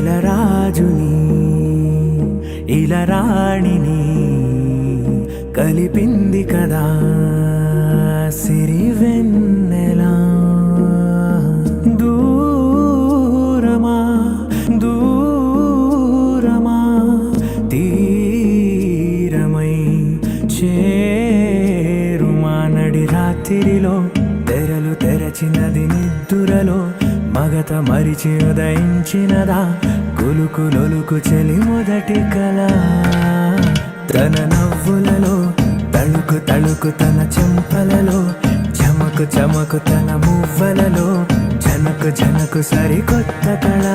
నెలరాజుని ఇలరాణిని కలిపింది కదా సిరివెన్నెలా. దూరమా దూరమా తీరమై చేరుమా నడి రాత్రిలో తెరలు తెరచినది నిద్దురలో మగత మరిచి ఉదయించినదా కులుకులొలుకు చెలి మొదటి కళ. తన నవ్వులలో తళుకు తళుకు తన చెంపలలో చమకు చమకు తన మువ్వలలో జనకు జనకు సరికొత్త కళ.